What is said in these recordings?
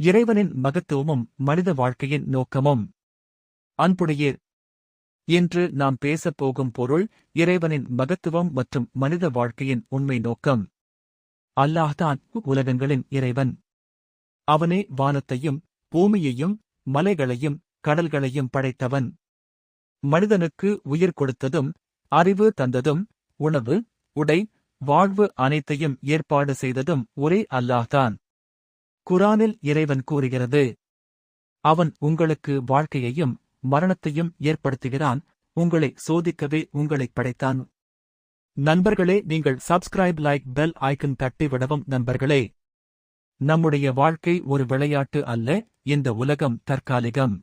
இறைவனின் மகத்துவமும் மனித வாழ்க்கையின் நோக்கமும். அன்புடையீர், இன்று நாம் பேசப் போகும் பொருள் இறைவனின் மகத்துவம் மற்றும் மனித வாழ்க்கையின் உண்மை நோக்கம். அல்லாஹ்தான் உலகங்களின் இறைவன். அவனே வானத்தையும் பூமியையும் மலைகளையும் கடல்களையும் படைத்தவன். மனிதனுக்கு உயிர் கொடுத்ததும் அறிவு தந்ததும் உணவு, உடை, வாழ்வு அனைத்தையும் ஏற்பாடு செய்ததும் ஒரே அல்லாஹ்தான். குர்ஆனில் இறைவன் கூறுகிறது, அவன் உங்களுக்கு வாழ்க்கையையும் மரணத்தையும் ஏற்படுத்துகிறான், உங்களை சோதிக்கவே உங்களைப் படைத்தான். நண்பர்களே, நீங்கள் சப்ஸ்கிரைப், லைக், பெல் ஐக்கன் தட்டி விடவும். நண்பர்களே, நம்முடைய வாழ்க்கை ஒரு விளையாட்டு அல்ல, இந்த உலகம் தற்காலிகம்.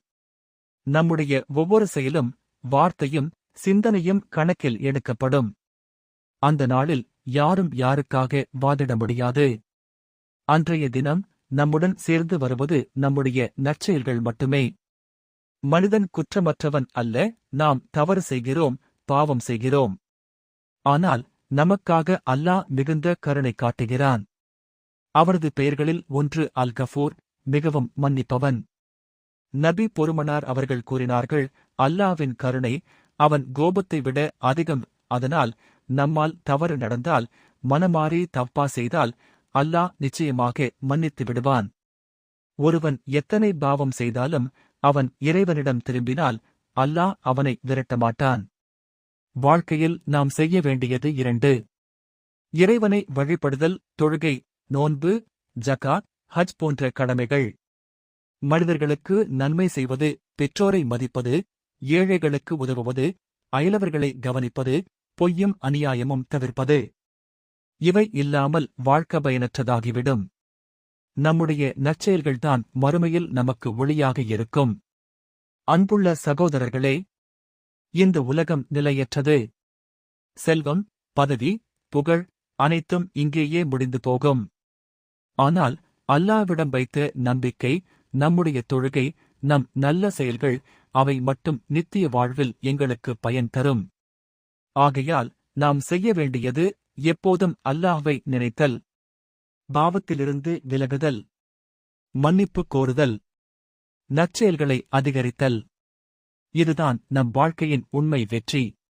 நம்முடைய ஒவ்வொரு செயலும் வார்த்தையும் சிந்தனையும் கணக்கில் எடுக்கப்படும். அந்த நாளில் யாரும் யாருக்காக வாதிட முடியாது. அன்றைய தினம் நம்முடன் சேர்ந்து வருவது நம்முடைய நற்செயல்கள் மட்டுமே. மனிதன் குற்றமற்றவன் அல்ல, நாம் தவறு செய்கிறோம், பாவம் செய்கிறோம். ஆனால் நமக்காக அல்லாஹ் மிகுந்த கருணை காட்டுகிறான். அவரது பெயர்களில் ஒன்று அல் கஃபூர், மிகவும் மன்னிப்பவன். நபி பொருமனார் அவர்கள் கூறினார்கள், அல்லாஹ்வின் கருணை அவன் கோபத்தை விட அதிகம். அதனால் நம்மால் தவறு நடந்தால், மனமாறி தப்பா செய்தால் அல்லாஹ் நிச்சயமாக மன்னித்து விடுவான். ஒருவன் எத்தனை பாவம் செய்தாலும் அவன் இறைவனிடம் திரும்பினால் அல்லாஹ் அவனை விரட்டமாட்டான். வாழ்க்கையில் நாம் செய்ய வேண்டியது 2: இறைவனை வழிபடுதல், தொழுகை, நோன்பு, ஜகாத், ஹஜ் போன்ற கடமைகள். மனிதர்களுக்கு நன்மை செய்வது, பெற்றோரை மதிப்பது, ஏழைகளுக்கு உதவுவது, அயலவர்களை கவனிப்பது, பொய்யும் அநியாயமும் தவிர்ப்பது. இவை இல்லாமல் வாழ்க்கை பயனற்றதாகிவிடும். நம்முடைய நற்செயல்கள்தான் மறுமையில் நமக்கு ஒளியாக இருக்கும். அன்புள்ள சகோதரர்களே, இந்த உலகம் நிலையற்றது. செல்வம், பதவி, புகழ் அனைத்தும் இங்கேயே முடிந்து போகும். ஆனால் அல்லாஹ்விடம் வைத்த நம்பிக்கை, நம்முடைய தொழுகை, நம் நல்ல செயல்கள், அவை மட்டும் நித்திய வாழ்வில் எங்களுக்கு பயன் தரும். ஆகையால் நாம் செய்ய வேண்டியது எப்போதும் அல்லாஹ்வை நினைத்தல், பாவத்திலிருந்து விலகுதல், மன்னிப்பு கோருதல், நற்செயல்களை அதிகரித்தல். இதுதான் நம் வாழ்க்கையின் உண்மை வெற்றி.